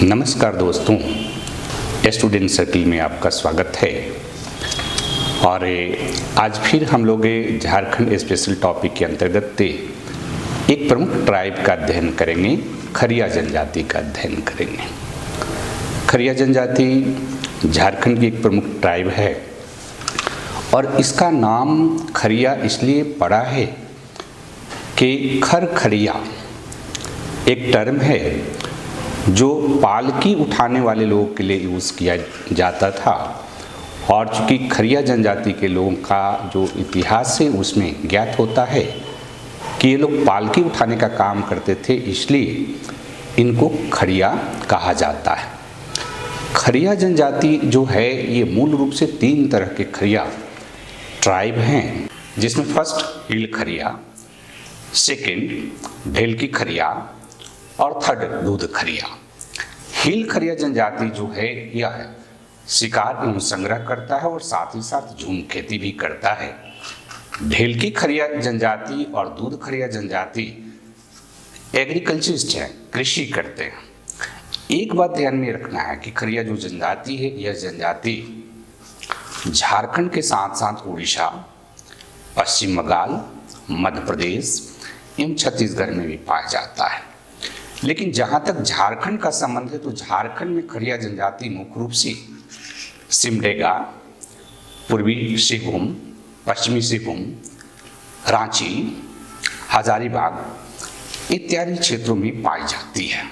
नमस्कार दोस्तों, student circle में आपका स्वागत है। और आज फिर हम लोग झारखंड स्पेशल टॉपिक के अंतर्गत एक प्रमुख ट्राइब का अध्ययन करेंगे, खरिया जनजाति का अध्ययन करेंगे। खरिया जनजाति झारखंड की एक प्रमुख ट्राइब है और इसका नाम खरिया इसलिए पड़ा है कि खरिया एक टर्म है जो पालकी उठाने वाले लोगों के लिए यूज़ किया जाता था। और चूँकि खरिया जनजाति के लोगों का जो इतिहास है उसमें ज्ञात होता है कि ये लोग पालकी उठाने का काम करते थे, इसलिए इनको खरिया कहा जाता है। खरिया जनजाति जो है ये मूल रूप से 3 तरह के खरिया ट्राइब हैं, जिसमें फर्स्ट हिल खरिया, सेकेंड ढेलकी खरिया और थर्ड दूध खरिया। हिल खरिया जनजाति जो है यह शिकार एवं संग्रह करता है और साथ ही साथ झूम खेती भी करता है। ढेलकी खरिया जनजाति और दूध खरिया जनजाति एग्रीकल्चरिस्ट है, कृषि करते हैं। एक बात ध्यान में रखना है कि खरिया जो जनजाति है यह जनजाति झारखंड के साथ साथ उड़ीसा, पश्चिम बंगाल, मध्य प्रदेश एवं छत्तीसगढ़ में भी पाया जाता है। लेकिन जहाँ तक झारखंड का संबंध है तो झारखंड में खरिया जनजाति मुख्य रूप से सिमडेगा, पूर्वी सिंहभूम, पश्चिमी सिंहभूम, रांची, हजारीबाग इत्यादि क्षेत्रों में पाई जाती है।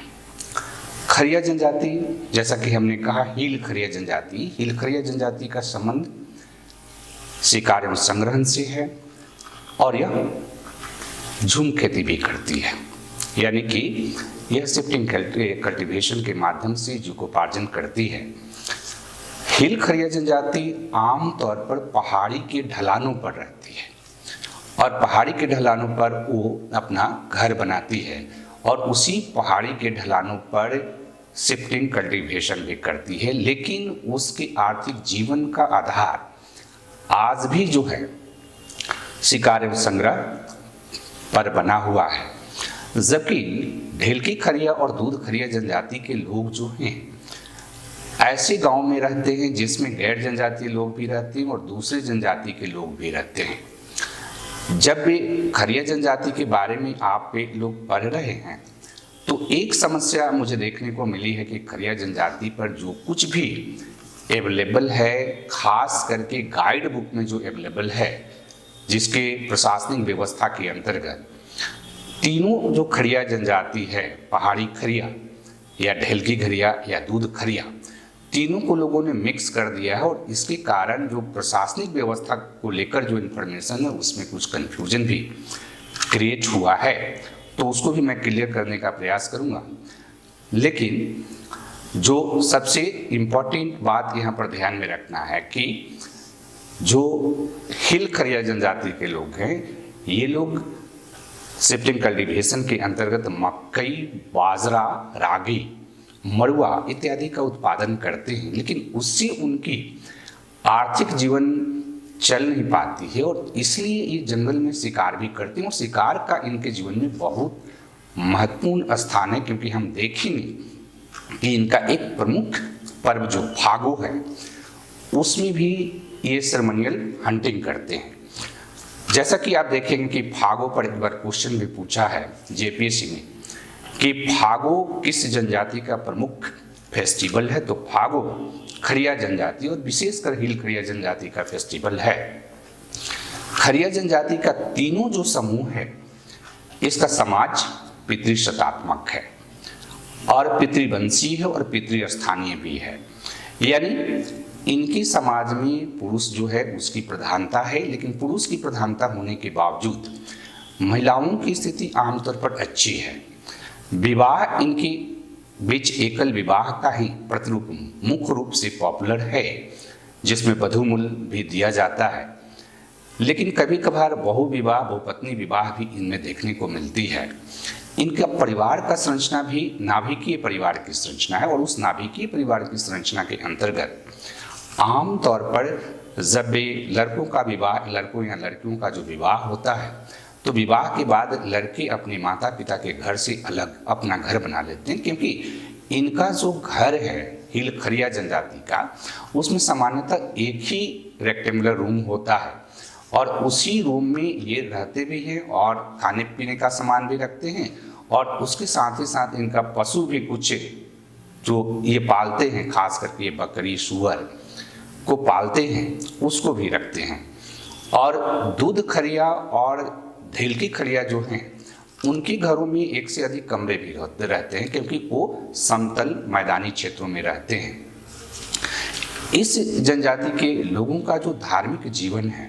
खरिया जनजाति, जैसा कि हमने कहा, हिल खरिया जनजाति का संबंध शिकार एवं संग्रहण से है और यह झूम खेती भी करती है, यानी कि यह शिफ्टिंग कल्टीवेशन के माध्यम से जीविकोपार्जन करती है। हिल खरिया जनजाति आमतौर पर पहाड़ी के ढलानों पर रहती है और पहाड़ी के ढलानों पर वो अपना घर बनाती है और उसी पहाड़ी के ढलानों पर शिफ्टिंग कल्टीवेशन भी करती है। लेकिन उसके आर्थिक जीवन का आधार आज भी जो है शिकार एवं संग्रह पर बना हुआ है। जबकि ढेलकी खरिया और दूध खरिया जनजाति के लोग जो हैं ऐसे गांव में रहते हैं जिसमें गैर जनजातीय लोग भी रहते हैं और दूसरे जनजाति के लोग भी रहते हैं। जब भी खरिया जनजाति के बारे में आप लोग पढ़ रहे हैं तो एक समस्या मुझे देखने को मिली है कि खरिया जनजाति पर जो कुछ भी अवेलेबल है, खास करके गाइड बुक में जो अवेलेबल है, जिसके प्रशासनिक व्यवस्था के अंतर्गत तीनों जो खरिया जनजाति है, पहाड़ी खरिया या ढेलकी खरिया या दूध खरिया, तीनों को लोगों ने मिक्स कर दिया है और इसके कारण जो प्रशासनिक व्यवस्था को लेकर जो इन्फॉर्मेशन है उसमें कुछ कंफ्यूजन भी क्रिएट हुआ है। तो उसको भी मैं क्लियर करने का प्रयास करूंगा। लेकिन जो सबसे इम्पोर्टेंट बात यहाँ पर ध्यान में रखना है कि जो हिल खरिया जनजाति के लोग हैं, ये लोग शिफ्टिंग कल्टीवेशन के अंतर्गत मकई, बाजरा, रागी, मड़ुआ इत्यादि का उत्पादन करते हैं, लेकिन उससे उनकी आर्थिक जीवन चल नहीं पाती है और इसलिए ये जंगल में शिकार भी करते हैं और शिकार का इनके जीवन में बहुत महत्वपूर्ण स्थान है। क्योंकि हम देखेंगे कि इनका एक प्रमुख पर्व जो फागो है उसमें भी ये सेरेमोनियल हंटिंग करते हैं। जैसा कि आप देखेंगे कि फागो पर एक बार क्वेश्चन भी पूछा है जेपीएससी में कि फागो किस जनजाति का प्रमुख फेस्टिवल है, तो फागो खरिया जनजाति और विशेषकर हिल खरिया जनजाति का फेस्टिवल है। खरिया जनजाति का तीनों जो समूह है इसका समाज पितृशतात्मक है और पितृवंशी है और पितृस्थानीय भी है, यानी इनकी समाज में पुरुष जो है उसकी प्रधानता है। लेकिन पुरुष की प्रधानता होने के बावजूद महिलाओं की स्थिति आमतौर पर अच्छी है। विवाह इनके बीच एकल विवाह का ही प्रतिरूप मुख्य रूप से पॉपुलर है, जिसमें वधूमूल भी दिया जाता है। लेकिन कभी कभार बहुविवाह, बहुपत्नी विवाह भी इनमें देखने को मिलती है। इनका परिवार का संरचना भी नाभिकीय परिवार की संरचना है और उस नाभिकीय परिवार की संरचना के अंतर्गत आमतौर पर जब भी लड़कों का विवाह, लड़कों या लड़कियों का जो विवाह होता है तो विवाह के बाद लड़के अपने माता पिता के घर से अलग अपना घर बना लेते हैं, क्योंकि इनका जो घर है हिल खरिया जनजाति का, उसमें सामान्यतः एक ही रेक्टेंगुलर रूम होता है और उसी रूम में ये रहते भी हैं और खाने पीने का सामान भी रखते हैं और उसके साथ ही साथ इनका पशु भी कुछ जो ये पालते हैं, खास करके ये बकरी सूअर को पालते हैं, उसको भी रखते हैं। और दूध खरिया और ढेलकी खरिया जो हैं उनके घरों में एक से अधिक कमरे भी रहते हैं क्योंकि वो समतल मैदानी क्षेत्रों में रहते हैं। इस जनजाति के लोगों का जो धार्मिक जीवन है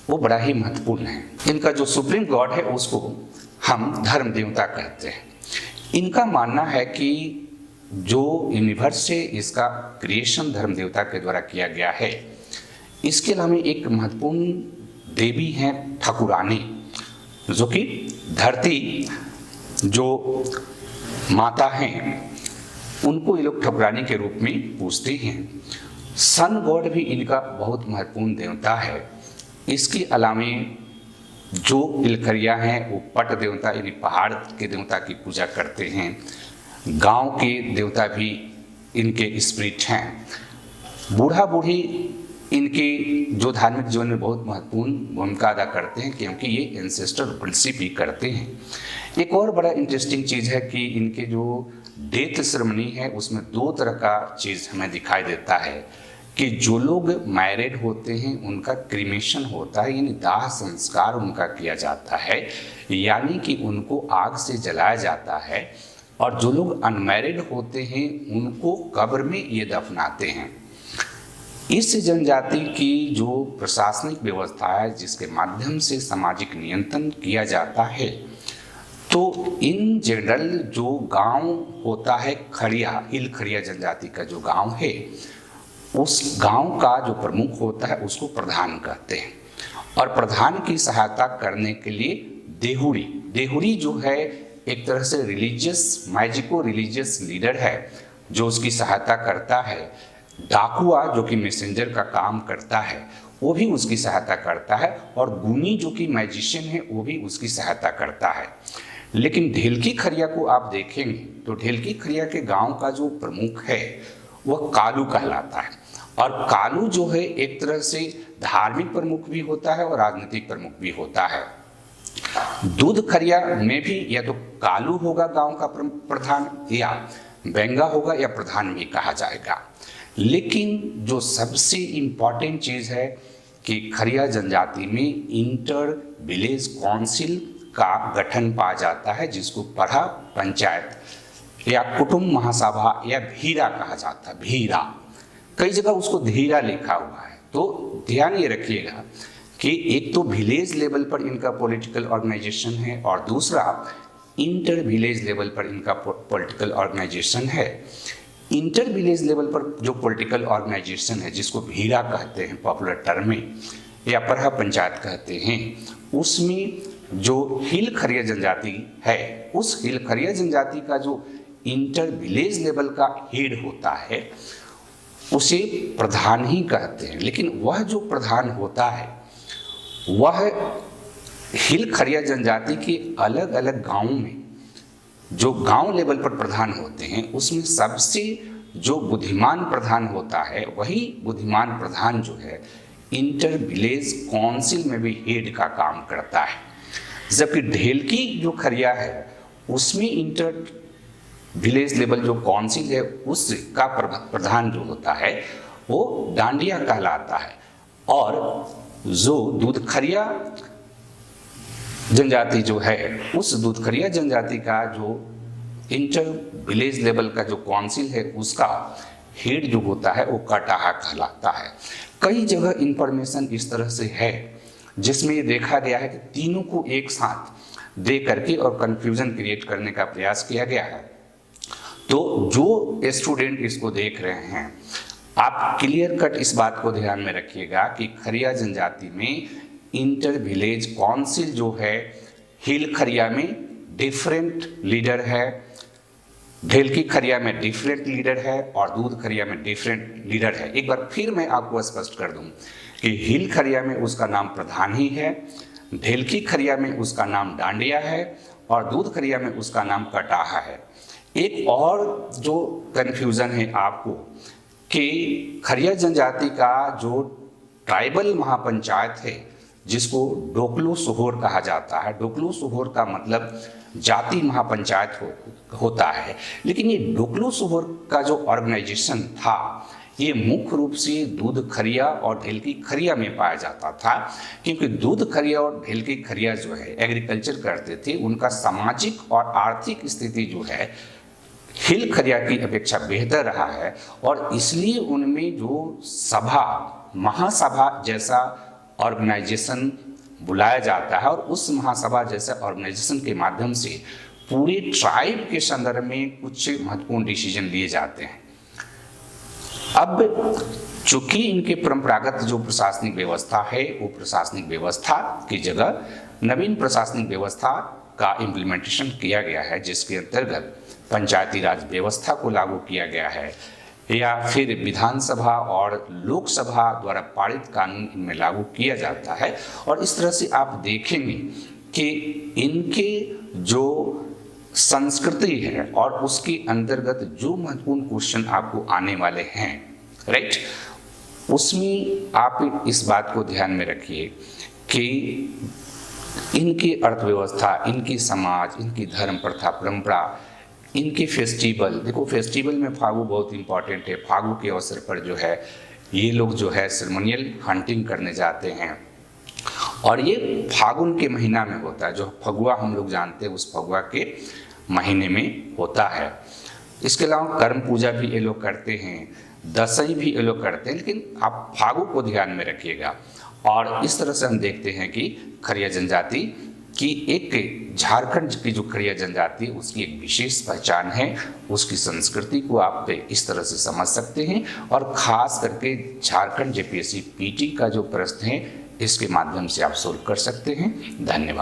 वो बड़ा ही महत्वपूर्ण है। इनका जो सुप्रीम गॉड है उसको हम धर्म देवता कहते हैं। इनका मानना है कि जो यूनिवर्स है इसका क्रिएशन धर्म देवता के द्वारा किया गया है। इसके अलावा एक महत्वपूर्ण देवी हैं ठाकुरानी, जो कि धरती जो माता हैं उनको ये लोग ठाकुरानी के रूप में पूजते हैं। सन गॉड भी इनका बहुत महत्वपूर्ण देवता है। इसके अलावा जो इलखरिया हैं वो पट देवता यानी पहाड़ के देवता की पूजा करते हैं। गांव के देवता भी इनके स्पिरिट हैं। बूढ़ा बूढ़ी इनके जो धार्मिक जीवन में बहुत महत्वपूर्ण भूमिका अदा करते हैं क्योंकि ये एंसेस्टर वर्शिप भी करते हैं। एक और बड़ा इंटरेस्टिंग चीज़ है कि इनके जो डेथ सेरेमनी है उसमें दो तरह का चीज़ हमें दिखाई देता है कि जो लोग मैरिड होते हैं उनका क्रीमेशन होता है यानी दाह संस्कार उनका किया जाता है, यानी कि उनको आग से जलाया जाता है। और जो लोग अनमैरिड होते हैं उनको कब्र में ये दफनाते हैं। इस जनजाति की जो प्रशासनिक व्यवस्था है जिसके माध्यम से सामाजिक नियंत्रण किया जाता है, तो इन जनरल जो गांव होता है खरिया, हिल खरिया जनजाति का जो गांव है उस गांव का जो प्रमुख होता है उसको प्रधान कहते हैं। और प्रधान की सहायता करने के लिए देहुरी जो है एक तरह से रिलीजियस मैजिको रिलीजियस लीडर है जो उसकी सहायता करता है। डाकुआ जो कि मैसेंजर का काम करता है वो भी उसकी सहायता करता है और गुनी जो कि मैजिशियन है वो भी उसकी सहायता करता है। लेकिन ढेलकी खरिया को आप देखेंगे तो ढेलकी खरिया के गांव का जो प्रमुख है वह कालू कहलाता है। और कालू जो है एक तरह से धार्मिक प्रमुख भी होता है और राजनीतिक प्रमुख भी होता है। दूध खरिया में भी या तो कालू होगा गांव का प्रधान या बेंगा होगा या प्रधान भी कहा जाएगा। लेकिन जो सबसे इम्पॉर्टेंट चीज़ है कि खरिया जनजाति में इंटर विलेज काउंसिल का गठन पाया जाता है जिसको पढ़ा पंचायत या कुटुंब महासभा या भीरा कहा जाता है। भीरा कई जगह उसको धीरा लिखा हुआ है, तो ध्यान ये रखिएगा कि एक तो विलेज लेवल पर इनका पॉलिटिकल ऑर्गेनाइजेशन है और दूसरा इंटर विलेज लेवल पर इनका पॉलिटिकल ऑर्गेनाइजेशन है। इंटर विलेज लेवल पर जो पॉलिटिकल ऑर्गेनाइजेशन है जिसको भीरा कहते हैं पॉपुलर टर्म में या परहा पंचायत कहते हैं, उसमें जो हिल खरिया जनजाति है उस हिल खरिया जनजाति का जो इंटर विलेज लेवल का हेड होता है उसे प्रधान ही कहते हैं। लेकिन वह जो प्रधान होता है वह हिल खरिया जनजाति के अलग अलग गांवों में जो गांव लेवल पर प्रधान होते हैं उसमें सबसे जो बुद्धिमान प्रधान होता है वही बुद्धिमान प्रधान जो है इंटर विलेज काउंसिल में भी हेड का काम करता है। जबकि ढेलकी जो खरिया है उसमें इंटर विलेज लेवल जो काउंसिल है उसका प्रधान जो होता है वो डांडिया कहलाता है। और जो दूध खरिया जनजाति जो है उस दूध खरिया जनजाति का जो इंटर विलेज लेवल का जो काउंसिल है उसका हेड जो होता है वो कटाहा कहलाता है। कई जगह इंफॉर्मेशन इस तरह से है जिसमें ये देखा गया है कि तीनों को एक साथ दे करके और कंफ्यूजन क्रिएट करने का प्रयास किया गया है। तो जो स्टूडेंट इसको देख रहे हैं आप क्लियर कट इस बात को ध्यान में रखिएगा कि खरिया जनजाति में इंटर विलेज काउंसिल जो है हिल खरिया में डिफरेंट लीडर है, ढेलकी खरिया में डिफरेंट लीडर है और दूध खरिया में डिफरेंट लीडर है। एक बार फिर मैं आपको स्पष्ट कर दूं कि हिल खरिया में उसका नाम प्रधान ही है, ढेलकी खरिया में उसका नाम डांडिया है और दूध खरिया में उसका नाम कटाहा है। एक और जो कन्फ्यूज़न है आपको कि खरिया जनजाति का जो ट्राइबल महापंचायत है, जिसको डोकलो सोहोर कहा जाता है, डोकलो सोहोर का मतलब जाति महापंचायत होता है, लेकिन ये डोकलो सोहोर का जो ऑर्गेनाइजेशन था ये मुख्य रूप से दूध खरिया और ढेलकी खरिया में पाया जाता था, क्योंकि दूध खरिया और ढेलकी खरिया जो है एग्रीकल्चर करते थे, उनका सामाजिक और आर्थिक स्थिति जो है हिल खरिया की अपेक्षा बेहतर रहा है, और इसलिए उनमें जो सभा, महासभा जैसा ऑर्गेनाइजेशन बुलाया जाता है, और उस महासभा जैसे ऑर्गेनाइजेशन के माध्यम से पूरे ट्राइब के संदर्भ में कुछ महत्वपूर्ण डिसीजन लिए जाते हैं। अब चूंकि इनके परंपरागत जो प्रशासनिक व्यवस्था है, वो प्रशासनिक व्यवस्था की जगह नवीन प्रशासनिक व्यवस्था का इम्प्लीमेंटेशन किया गया है, जिसके अंतर्गत पंचायती राज व्यवस्था को लागू किया गया है, या फिर विधानसभा और लोकसभा द्वारा पारित कानून इनमें लागू किया जाता है। और इस तरह से आप देखेंगे कि इनके जो संस्कृति है और उसके अंतर्गत जो महत्वपूर्ण क्वेश्चन आपको आने वाले हैं, राइट, उसमें आप इस बात को ध्यान में रखिए कि इनकी अर्थव्यवस्था, इनकी समाज, इनकी धर्म प्रथा परंपरा, इनके फेस्टिवल, देखो फेस्टिवल में फागु बहुत इंपॉर्टेंट है। फागु के अवसर पर जो है ये लोग जो है सेरेमोनियल हंटिंग करने जाते हैं, और ये फागुन के महीना में होता है। जो फगुआ हम लोग जानते हैं उस फगुआ के महीने में होता है। इसके अलावा कर्म पूजा भी ये लोग करते हैं, दशई भी ये लोग करते हैं, लेकिन आप फागु को ध्यान में रखिएगा। और इस तरह से हम देखते हैं कि खरिया जनजाति कि एक झारखंड की जो खरिया जनजाति उसकी एक विशेष पहचान है, उसकी संस्कृति को आप इस तरह से समझ सकते हैं। और ख़ास करके झारखंड जेपीएससी पीटी का जो प्रश्न है इसके माध्यम से आप सोल्व कर सकते हैं। धन्यवाद।